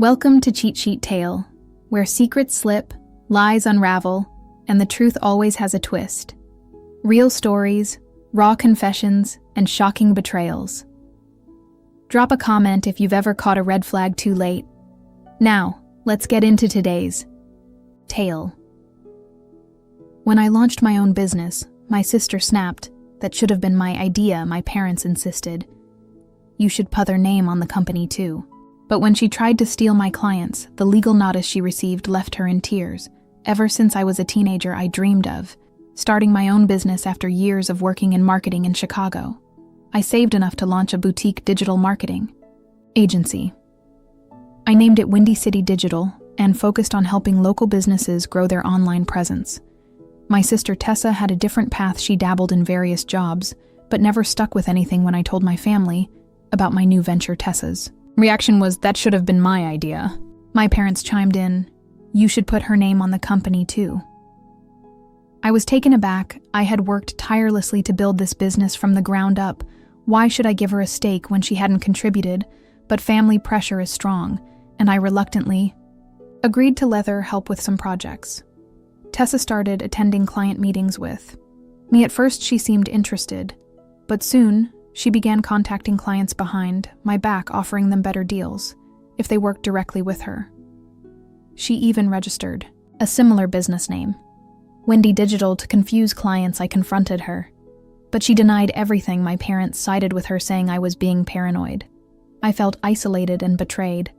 Welcome to Cheat Sheet Tale, where secrets slip, lies unravel, and the truth always has a twist. Real stories, raw confessions, and shocking betrayals. Drop a comment if you've ever caught a red flag too late. Now, let's get into today's tale. When I launched my own business, my sister snapped. That should have been my idea, my parents insisted. You should put their name on the company too. But when she tried to steal my clients, the legal notice she received left her in tears. Ever since I was a teenager, I dreamed of starting my own business after years of working in marketing in Chicago. I saved enough to launch a boutique digital marketing agency. I named it Windy City Digital and focused on helping local businesses grow their online presence. My sister Tessa had a different path. She dabbled in various jobs, but never stuck with anything. When I told my family about my new venture, Tessa's reaction was, that should have been my idea. My parents chimed in, you should put her name on the company too. I was taken aback. I had worked tirelessly to build this business from the ground up. Why should I give her a stake when she hadn't contributed? But family pressure is strong, and I reluctantly agreed to let her help with some projects. Tessa started attending client meetings with me. At first, she seemed interested, but soon, she began contacting clients behind my back, offering them better deals if they worked directly with her. She even registered a similar business name, Windy Digital, to confuse clients. I confronted her, but she denied everything. My parents sided with her, saying I was being paranoid. I felt isolated and betrayed.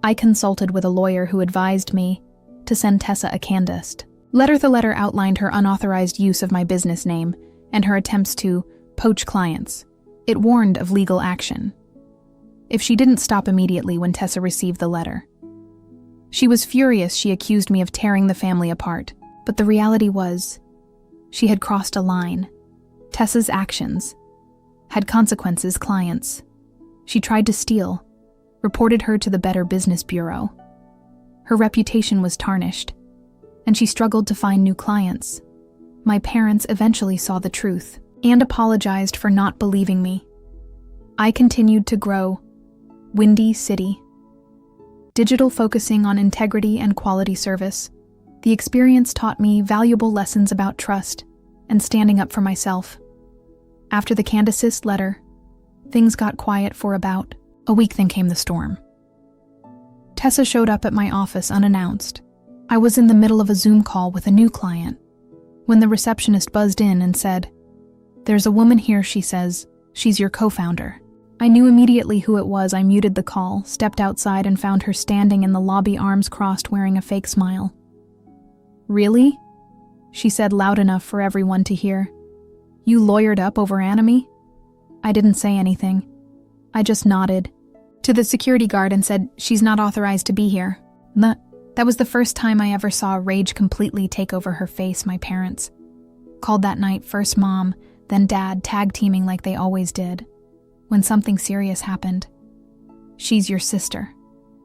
I consulted with a lawyer who advised me to send Tessa a Candace letter. The letter outlined her unauthorized use of my business name and her attempts to poach clients. It warned of legal action if she didn't stop immediately. When Tessa received the letter, she was furious. She accused me of tearing the family apart, but the reality was she had crossed a line. Tessa's actions had consequences. Clients she tried to steal reported her to the Better Business Bureau. Her reputation was tarnished, and she struggled to find new clients. My parents eventually saw the truth and apologized for not believing me. I continued to grow Windy City Digital, focusing on integrity and quality service. The experience taught me valuable lessons about trust and standing up for myself. After the Candace's letter, things got quiet for about a week. Then came the storm. Tessa showed up at my office unannounced. I was in the middle of a Zoom call with a new client when the receptionist buzzed in and said, "There's a woman here, she says. She's your co-founder." I knew immediately who it was. I muted the call, stepped outside, and found her standing in the lobby, arms crossed, wearing a fake smile. "Really?" she said, loud enough for everyone to hear. "You lawyered up over Anime?" I didn't say anything. I just nodded to the security guard and said, "She's not authorized to be here." That was the first time I ever saw rage completely take over her face. My parents called that night, first Mom, then Dad, tag teaming like they always did. When something serious happened, "She's your sister,"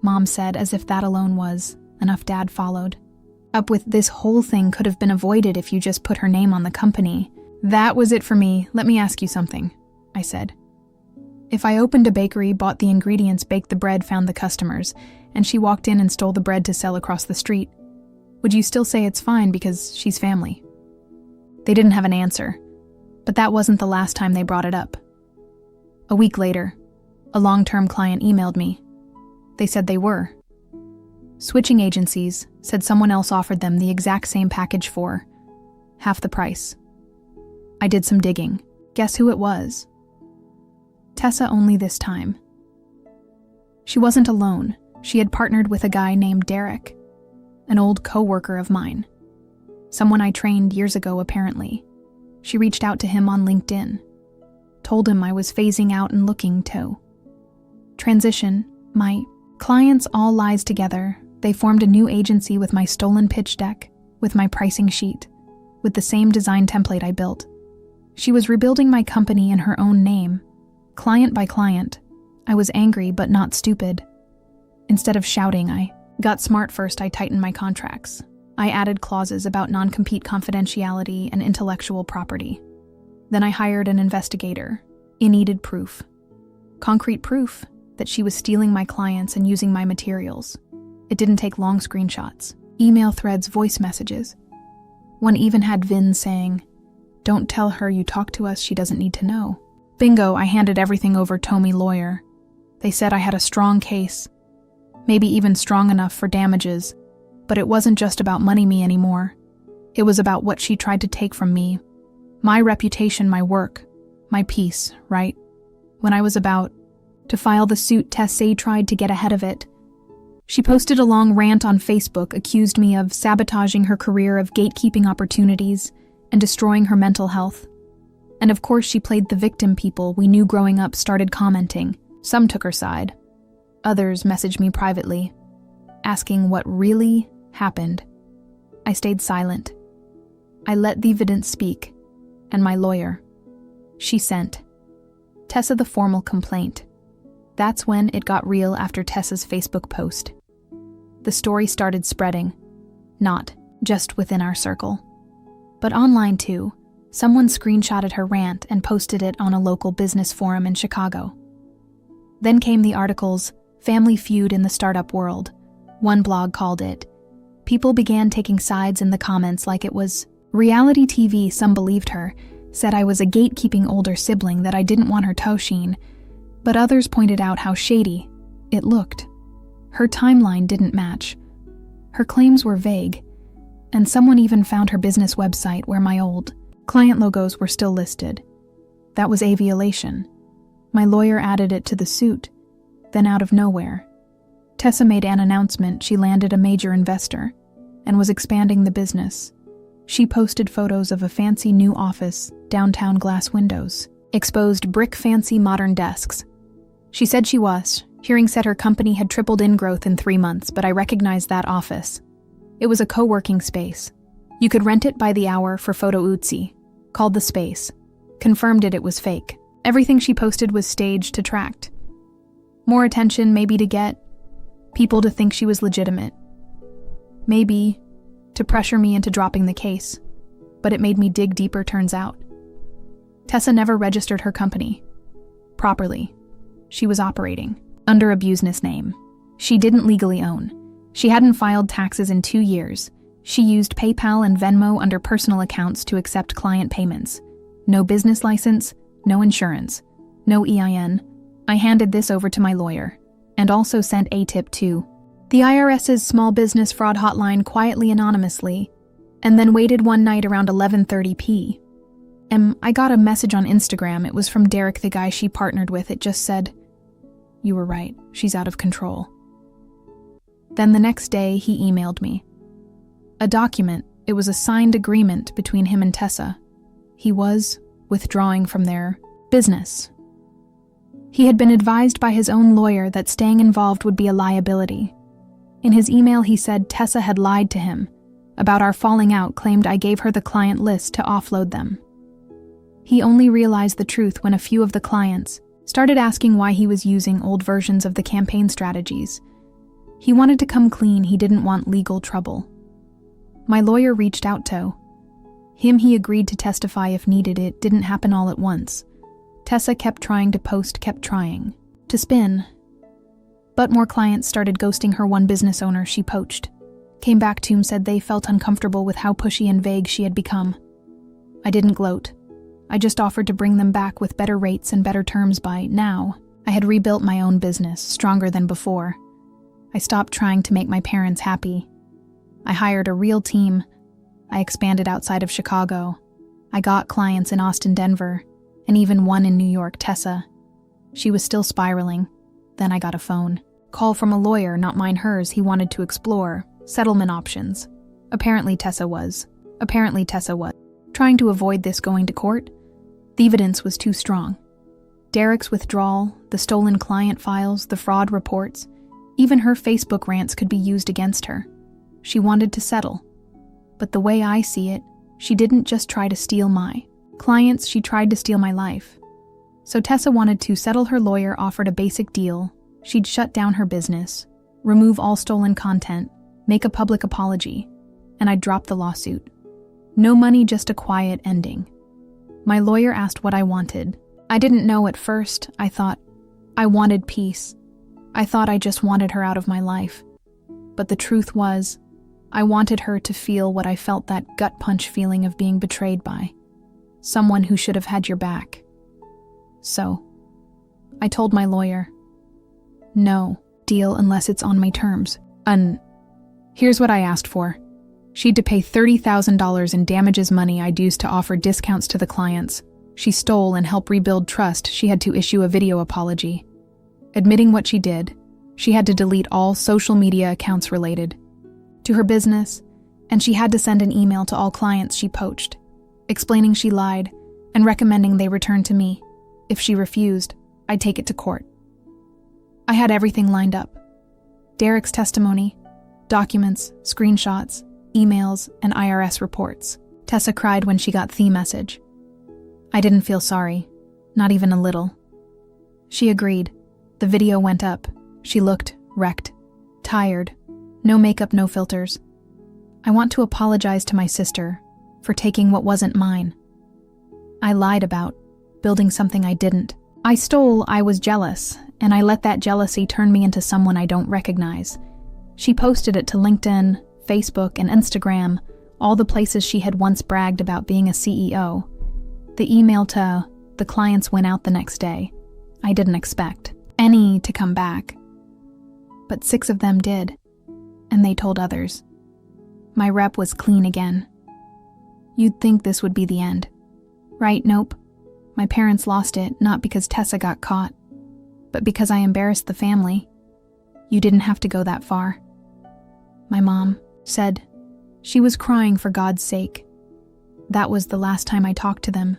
Mom said, as if that alone was enough. Dad followed up with, "This whole thing could have been avoided if you just put her name on the company." That was it for me. "Let me ask you something," I said. "If I opened a bakery, bought the ingredients, baked the bread, found the customers, and she walked in and stole the bread to sell across the street, would you still say it's fine because she's family?" They didn't have an answer, but that wasn't the last time they brought it up. A week later, a long-term client emailed me. They said they were switching agencies, said someone else offered them the exact same package for half the price. I did some digging. Guess who it was? Tessa, only this time. She wasn't alone. She had partnered with a guy named Derek, an old co-worker of mine. Someone I trained years ago, apparently. She reached out to him on LinkedIn, told him I was phasing out and looking to transition my clients. All lies together. They formed a new agency with my stolen pitch deck, with my pricing sheet, with the same design template I built. She was rebuilding my company in her own name, client by client. I was angry but not stupid. Instead of shouting, I got smart. First, I tightened my contracts. I added clauses about non-compete, confidentiality, and intellectual property. Then I hired an investigator. It needed proof. Concrete proof. that she was stealing my clients and using my materials. It didn't take long screenshots, email threads, voice messages. One even had Vin saying, "Don't tell her you talked to us, she doesn't need to know." Bingo, I handed everything over to my lawyer. They said I had a strong case, maybe even strong enough for damages, but it wasn't just about money anymore. It was about what she tried to take from me. My reputation, my work, my peace, right? When I was about to file the suit, Tessa tried to get ahead of it. She posted a long rant on Facebook, accused me of sabotaging her career, of gatekeeping opportunities, and destroying her mental health. And of course she played the victim. People we knew growing up started commenting. Some took her side. Others messaged me privately, asking what really happened. I stayed silent. I let the evidence speak, and my lawyer. She sent Tessa the formal complaint. That's when it got real. After Tessa's Facebook post, the story started spreading, not just within our circle, but online too. Someone screenshotted her rant and posted it on a local business forum in Chicago. Then came the articles, Family Feud in the startup world. One blog called it. People began taking sides in the comments like it was reality TV. Some believed her, said I was a gatekeeping older sibling, that I didn't want her Toshin, but others pointed out how shady it looked. Her timeline didn't match. Her claims were vague, and someone even found her business website where my old client logos were still listed. That was a violation. My lawyer added it to the suit. Then out of nowhere, Tessa made an announcement. She landed a major investor and was expanding the business. She posted photos of a fancy new office, downtown, glass windows, exposed brick, fancy modern desks. She said she was. Hearing said her company had tripled in growth in 3 months, but I recognized that office. It was a co-working space. You could rent it by the hour for photo Utsi. Called the space. Confirmed it was fake. Everything she posted was staged to attract more attention, maybe to get people to think she was legitimate. Maybe to pressure me into dropping the case. But it made me dig deeper, turns out. Tessa never registered her company properly. She was operating under a business name she didn't legally own. She hadn't filed taxes in 2 years. She used PayPal and Venmo under personal accounts to accept client payments. No business license, no insurance, no EIN. I handed this over to my lawyer, and also sent a tip to the IRS's small business fraud hotline quietly, anonymously, and then waited one night around 11:30 p.m. I got a message on Instagram. It was from Derek, the guy she partnered with. It just said, "You were right, she's out of control." Then the next day, he emailed me a document. It was a signed agreement between him and Tessa. He was withdrawing from their business. He had been advised by his own lawyer that staying involved would be a liability. In his email, he said Tessa had lied to him about our falling out, claimed I gave her the client list to offload them. He only realized the truth when a few of the clients started asking why he was using old versions of the campaign strategies. He wanted to come clean. He didn't want legal trouble. My lawyer reached out to him. He agreed to testify if needed. It didn't happen all at once. Tessa kept trying to post, kept trying to spin. But more clients started ghosting her. One business owner she poached came back to him, said they felt uncomfortable with how pushy and vague she had become. I didn't gloat. I just offered to bring them back with better rates and better terms. By now, I had rebuilt my own business, stronger than before. I stopped trying to make my parents happy. I hired a real team. I expanded outside of Chicago. I got clients in Austin, Denver, and even one in New York. Tessa, she was still spiraling. Then I got a phone call from a lawyer, not mine, hers. He wanted to explore settlement options. Apparently Tessa was trying to avoid this going to court. The evidence was too strong. Derek's withdrawal, the stolen client files, the fraud reports, even her Facebook rants could be used against her. She wanted to settle. But the way I see it, she didn't just try to steal my clients, she tried to steal my life. So Tessa wanted to settle. Her lawyer offered a basic deal. She'd shut down her business, remove all stolen content, make a public apology, and I'd drop the lawsuit. No money, just a quiet ending. My lawyer asked what I wanted. I didn't know at first. I thought I wanted peace, I thought I just wanted her out of my life. But the truth was, I wanted her to feel what I felt, that gut punch feeling of being betrayed by someone who should have had your back. So, I told my lawyer, no deal unless it's on my terms. Here's what I asked for. She'd to pay $30,000 in damages money I'd used to offer discounts to the clients. She stole and helped rebuild trust. She had to issue a video apology. Admitting what she did, she had to delete all social media accounts related to her business, and she had to send an email to all clients she poached, explaining she lied and recommending they return to me. If she refused, I'd take it to court. I had everything lined up. Derek's testimony, documents, screenshots, emails, and IRS reports. Tessa cried when she got the message. I didn't feel sorry, not even a little. She agreed. The video went up. She looked wrecked, tired, no makeup, no filters. I want to apologize to my sister for taking what wasn't mine. I lied about building something I didn't. I stole, I was jealous, and I let that jealousy turn me into someone I don't recognize. She posted it to LinkedIn, Facebook, and Instagram, all the places she had once bragged about being a CEO. The email to the clients went out the next day. I didn't expect any to come back. But 6 of them did, and they told others. My rep was clean again. You'd think this would be the end. Right? Nope. My parents lost it, not because Tessa got caught, but because I embarrassed the family. You didn't have to go that far. My mom said she was crying for God's sake. That was the last time I talked to them.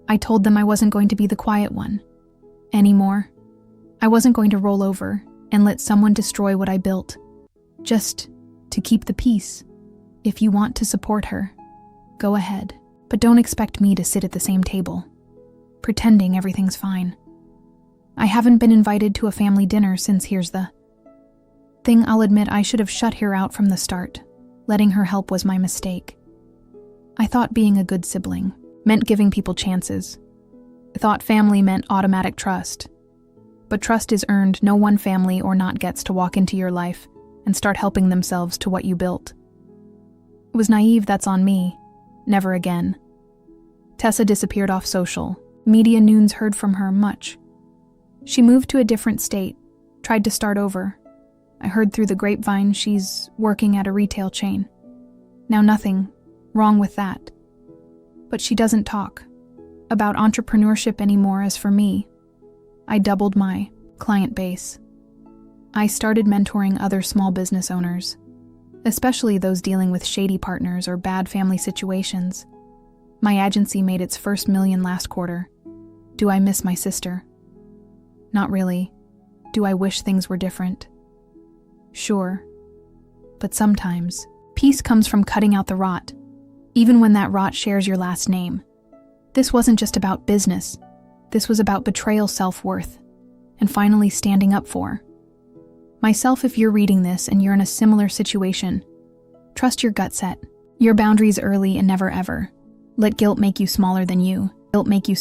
I told them I wasn't going to be the quiet one anymore. I wasn't going to roll over and let someone destroy what I built, just to keep the peace. If you want to support her, go ahead, but don't expect me to sit at the same table, pretending everything's fine. I haven't been invited to a family dinner since. Here's the thing. I'll admit I should have shut her out from the start. Letting her help was my mistake. I thought being a good sibling meant giving people chances. I thought family meant automatic trust. But trust is earned. No one family or not gets to walk into your life and start helping themselves to what you built. It was naive, that's on me. Never again. Tessa disappeared off social. Media noons heard from her much. She moved to a different state, tried to start over. I heard through the grapevine she's working at a retail chain. Now nothing wrong with that. But she doesn't talk about entrepreneurship anymore. As for me, I doubled my client base. I started mentoring other small business owners, especially those dealing with shady partners or bad family situations. My agency made its first $1 million last quarter. Do I miss my sister? Not really. Do I wish things were different? Sure. But sometimes, peace comes from cutting out the rot, even when that rot shares your last name. This wasn't just about business. This was about betrayal, self-worth, and finally standing up for myself. If you're reading this and you're in a similar situation, trust your gut set, your boundaries early and never ever. Let guilt make you smaller than you. Guilt make you